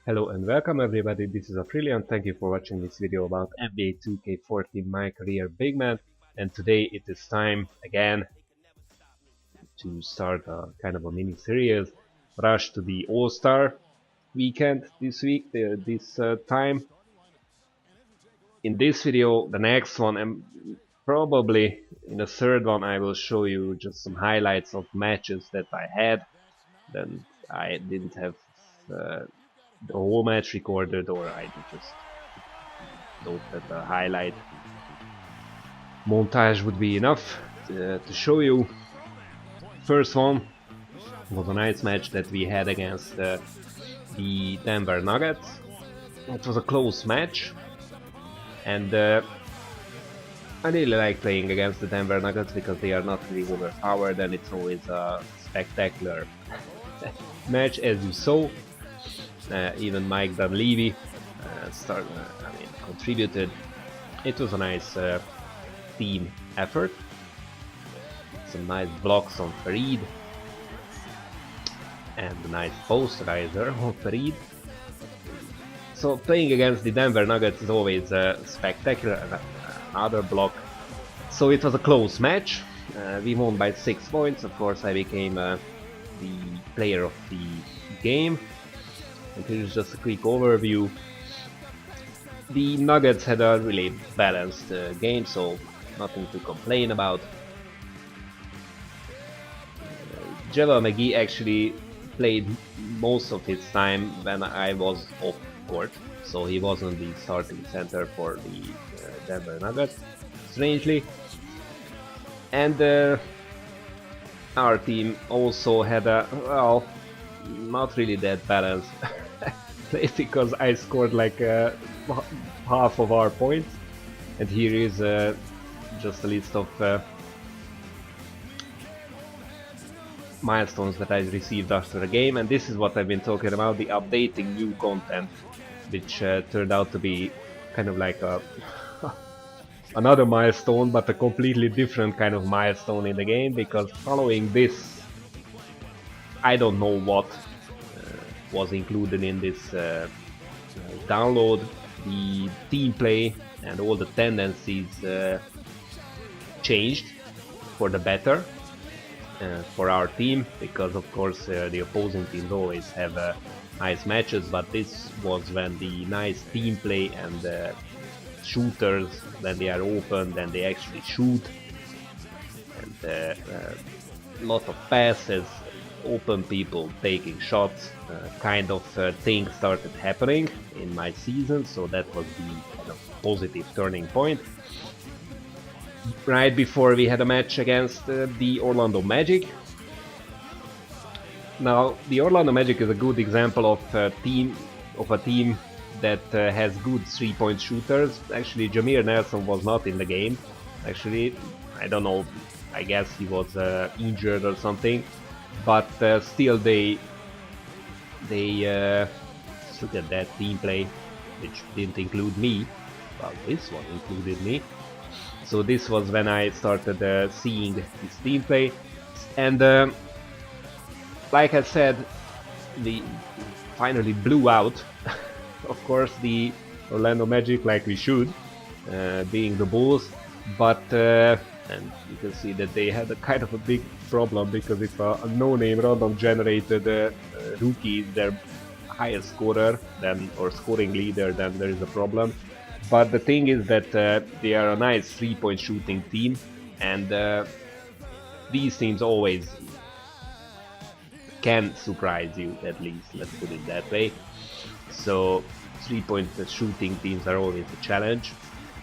Hello and welcome everybody, this is Aprilian. Thank you for watching this video about NBA 2K14 My Career Big Man. And today it is time again to start a kind of a mini series, rush to the All-Star weekend this week, this time. In this video, the next one, and probably in the third one, I will show you just some highlights of matches that I had. Then I didn't have the whole match recorded, or I just thought that the highlight montage would be enough to show you. First one was a nice match that we had against the Denver Nuggets. It was a close match, and I really like playing against the Denver Nuggets because they are not really overpowered, and it's always a spectacular match, as you saw. Even Mike Dunleavy contributed. It was a nice team effort. Some nice blocks on Fareed and a nice posterizer on Fareed. So playing against the Denver Nuggets is always spectacular. Another block. So it was a close match. We won by 6 points. Of course, I became the player of the game. And here's just a quick overview. The Nuggets had a really balanced game, so nothing to complain about. Javale McGee actually played most of his time when I was off court, so he wasn't the starting center for the Denver Nuggets, strangely. And our team also had a, well, not really that balanced play, because I scored like half of our points. And here is just a list of milestones that I received after the game, and this is what I've been talking about, the updating new content, which turned out to be kind of like a another milestone, but a completely different kind of milestone in the game, because following this, I don't know what was included in this download. The team play and all the tendencies changed for the better for our team, because of course the opposing teams always have nice matches, but this was when the nice team play and shooters, when they are open, then they actually shoot, and a lot of passes, open people taking shots, kind of things started happening in my season, so that was the kind of positive turning point. Right before we had a match against the Orlando Magic. Now, the Orlando Magic is a good example of a team that has good 3-point shooters. Actually, Jameer Nelson was not in the game. Actually, I don't know. I guess he was injured or something. But still, they look at that team play, which didn't include me. Well, this one included me. So this was when I started seeing this team play, and like I said, we finally blew out. Of course, the Orlando Magic, like we should, being the Bulls, but and you can see that they had a kind of a big problem, because if a no-name random generated rookie is their highest scorer or scoring leader, then there is a problem. But the thing is that they are a nice 3-point shooting team, and these teams always can surprise you, at least, let's put it that way. So 3-point shooting teams are always a challenge,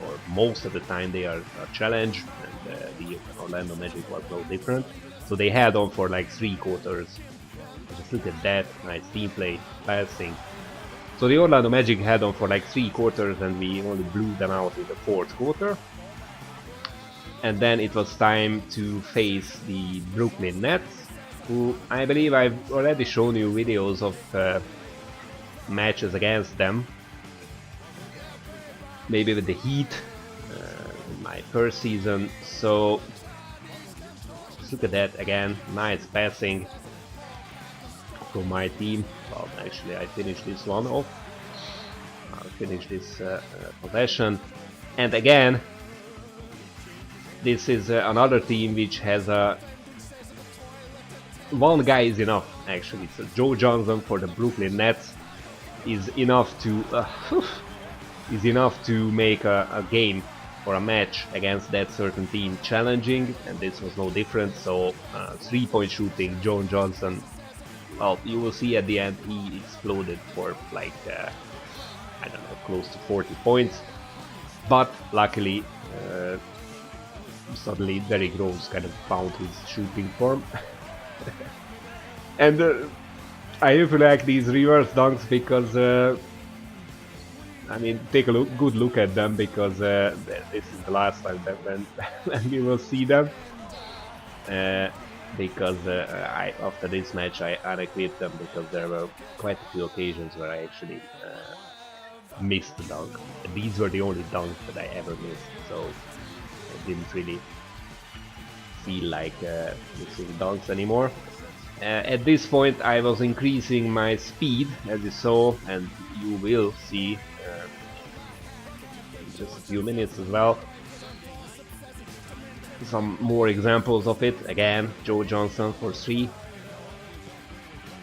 or most of the time they are a challenge, and the Orlando Magic was no different. So they had on for like 3 quarters. Just look at that, nice team play, passing. So the Orlando Magic had on for like 3 quarters, and we only blew them out in the 4th quarter. And then it was time to face the Brooklyn Nets, who I believe I've already shown you videos of matches against them. Maybe with the Heat in my first season. So just look at that again, nice passing. from my team. Well, actually I finished this one off. I'll finish this possession. And again, this is another team which has one guy is enough, actually. So Joe Johnson for the Brooklyn Nets is enough to make a game or a match against that certain team challenging, and this was no different. So 3-point shooting, Joe Johnson, well, you will see at the end he exploded for like I don't know, close to 40 points, but luckily suddenly Derrick Rose kind of found his shooting form. And I usually like these reverse dunks because I mean, take a good look at them, because this is the last time that when we will see them. Because after this match I unequipped them, because there were quite a few occasions where I actually missed the dunk. These were the only dunks that I ever missed, so I didn't really feel like missing dunks anymore. At this point I was increasing my speed, as you saw, and you will see in just a few minutes as well some more examples of it. Again, Joe Johnson for 3.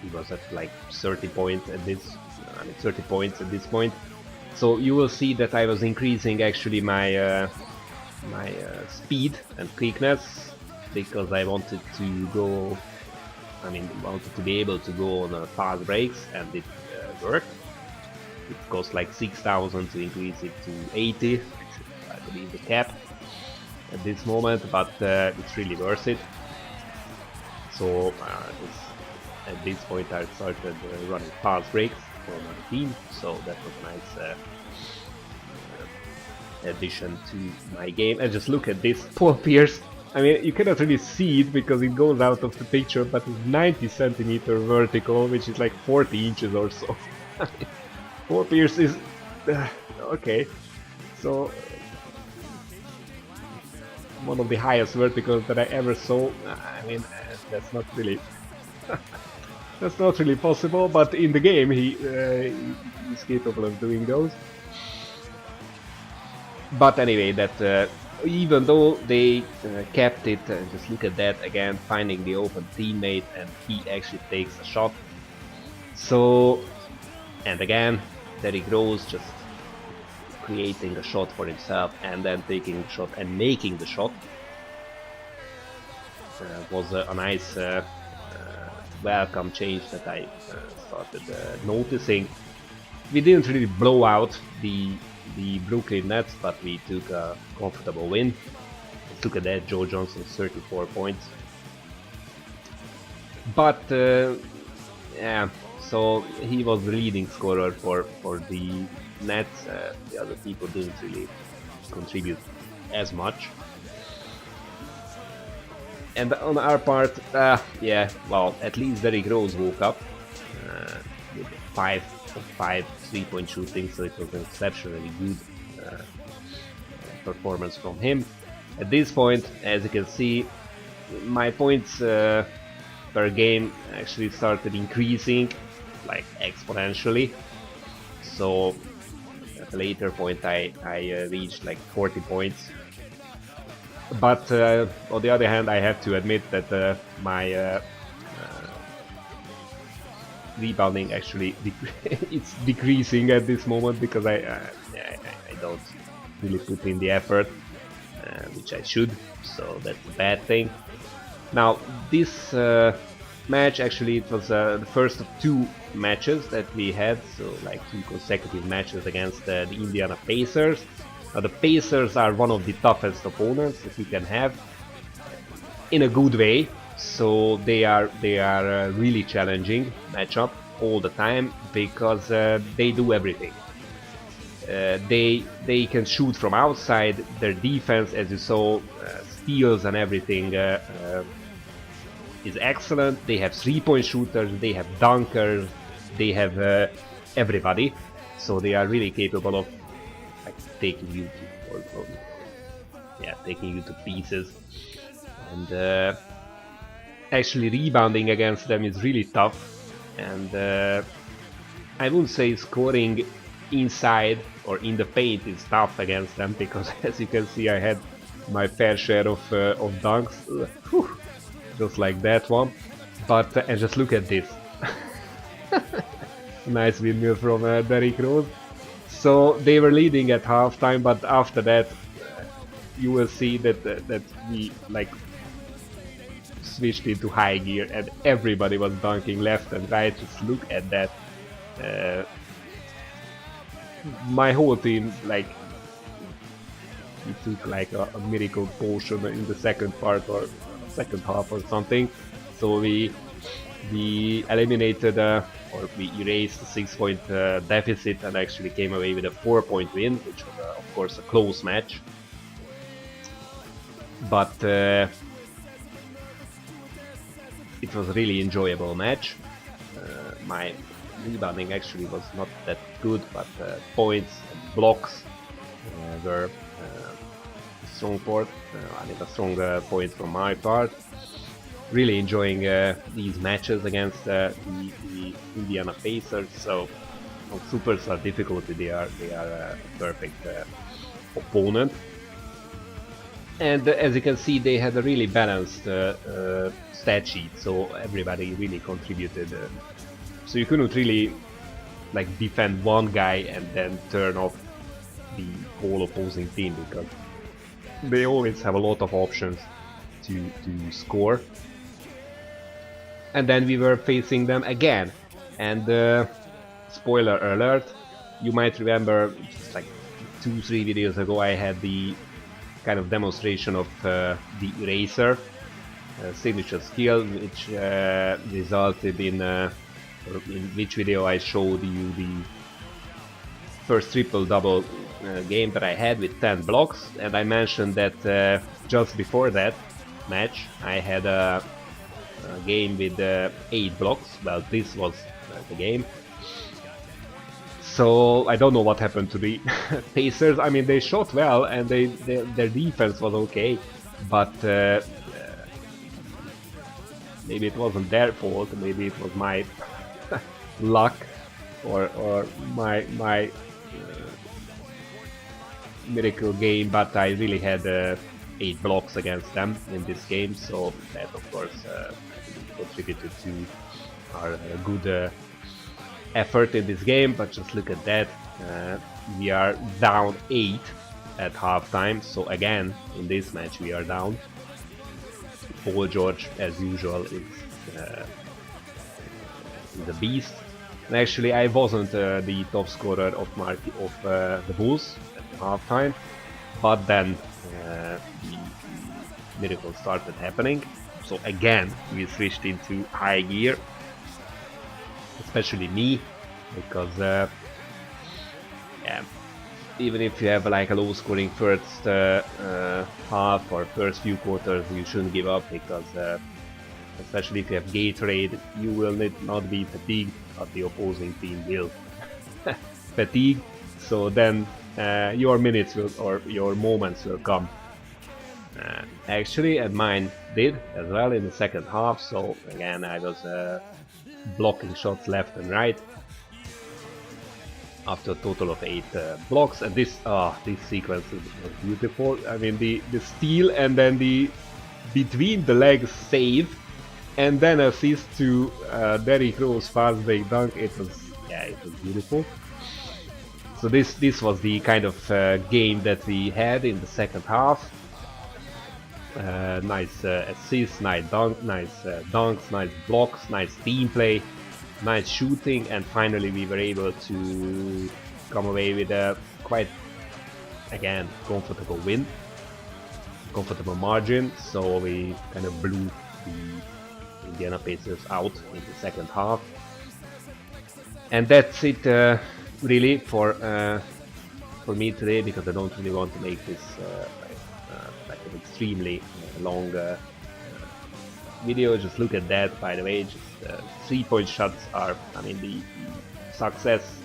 He was at like 30 points at this 30 points at this point. So you will see that I was increasing actually my speed and quickness, because I wanted to go, wanted to be able to go on fast breaks, and it worked. It cost like 6,000 to increase it to 80, I believe the cap at this moment, but it's really worth it. So at this point I started running fast breaks for my team, so that was a nice addition to my game. And just look at this, Paul Pierce. I mean, you cannot really see it because it goes out of the picture, but it's 90 centimeter vertical, which is like 40 inches or so. Paul Pierce is okay, so one of the highest verticals that I ever saw. I mean, that's not really that's not really possible, but in the game he's capable of doing those. But anyway, that even though they kept it, just look at that again, finding the open teammate, and he actually takes a shot. So, and again, Derrick Rose just creating a shot for himself and then taking the shot and making the shot was a nice welcome change that I started noticing. We didn't really blow out the Brooklyn Nets, but we took a comfortable win. Let's look at that, Joe Johnson 34 points. But yeah, so he was the leading scorer for the Nets. The other people didn't really contribute as much. And on our part, yeah, well, at least Derrick Rose woke up with 5 of 5 3-point shooting, so it was an exceptionally good performance from him. At this point, as you can see, my points per game actually started increasing like exponentially. So at a later point I reached like 40 points. But on the other hand, I have to admit that my rebounding actually it's decreasing at this moment, because I don't really put in the effort, which I should, so that's a bad thing. Now this match, actually it was the first of 2 matches that we had, so like 2 consecutive matches against the Indiana Pacers. Now the Pacers are one of the toughest opponents that you can have, in a good way. So they are really challenging matchup all the time, because they do everything. They can shoot from outside. Their defense, as you saw, steals and everything is excellent. They have 3-point shooters, they have dunkers, they have everybody. So they are really capable of like taking you to pieces. And actually rebounding against them is really tough, and I wouldn't say scoring inside or in the paint is tough against them, because as you can see I had my fair share of dunks, just like that one. But and just look at this. Nice windmill from Derrick Rose. So they were leading at halftime, but after that you will see that that we like switched into high gear and everybody was dunking left and right. Just look at that. My whole team, like, it took like a miracle potion in the second part or second half or something. So we eliminated or we erased a 6-point deficit and actually came away with a 4-point win, which was of course a close match. But it was a really enjoyable match. My rebounding actually was not that good, but points and blocks were a strong part. I mean, a strong point from my part. Really enjoying these matches against the Indiana Pacers. So on superstar difficulty, they are a perfect opponent. And as you can see, they had a really balanced stat sheet, so everybody really contributed. So you couldn't really like defend one guy and then turn off the whole opposing team, because they always have a lot of options to score. And then we were facing them again, and spoiler alert, you might remember just like 2-3 videos ago I had the kind of demonstration of the eraser signature skill, which resulted in which video I showed you the first triple-double game that I had with 10 blocks, and I mentioned that just before that match I had a game with 8 blocks. Well, this was the game. So I don't know what happened to the Pacers. I mean, they shot well and their defense was okay, but maybe it wasn't their fault. Maybe it was my luck or my miracle game. But I really had 8 blocks against them in this game, so that of course contributed to our good effort in this game. But just look at that, we are down 8 at halftime, so again in this match we are down. Paul George, as usual, is the beast. And actually I wasn't the top scorer of the Bulls at halftime, but then the miracle started happening. So again we switched into high gear, especially me, because yeah, even if you have like a low scoring first half or first few quarters, you shouldn't give up, because especially if you have Gatorade, you will not be fatigued, but the opposing team will fatigue. So then your minutes will, or your moments will come. Actually, and mine did as well in the second half. So again I was blocking shots left and right after a total of 8 blocks, and this sequence was beautiful. I mean, the steal and then the between the legs save and then assist to Derrick Rose fast break dunk. It was beautiful. So this was the kind of game that we had in the second half. Nice assists, nice dunks, nice blocks, nice team play, nice shooting, and finally we were able to come away with a quite, again, comfortable win, comfortable margin. So we kind of blew the Indiana Pacers out in the second half, and that's it really for me today, because I don't really want to make this like an extremely long video. Just look at that, by the way. Just 3-point shots are, I mean, the success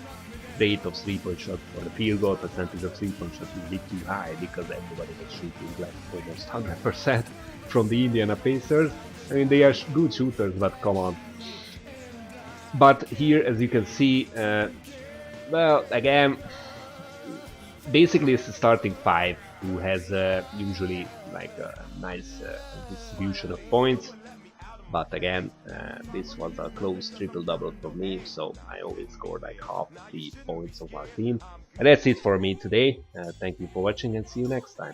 rate of 3-point shots or the field goal percentage of 3-point shots is a bit too high, because everybody was shooting like almost 100% from the Indiana Pacers. I mean, they are good shooters, but come on. But here, as you can see, well, again, basically it's the starting five who has usually like a nice distribution of points. But again, this was a close triple-double for me, so I always scored like half the points of our team. And that's it for me today. Thank you for watching and see you next time.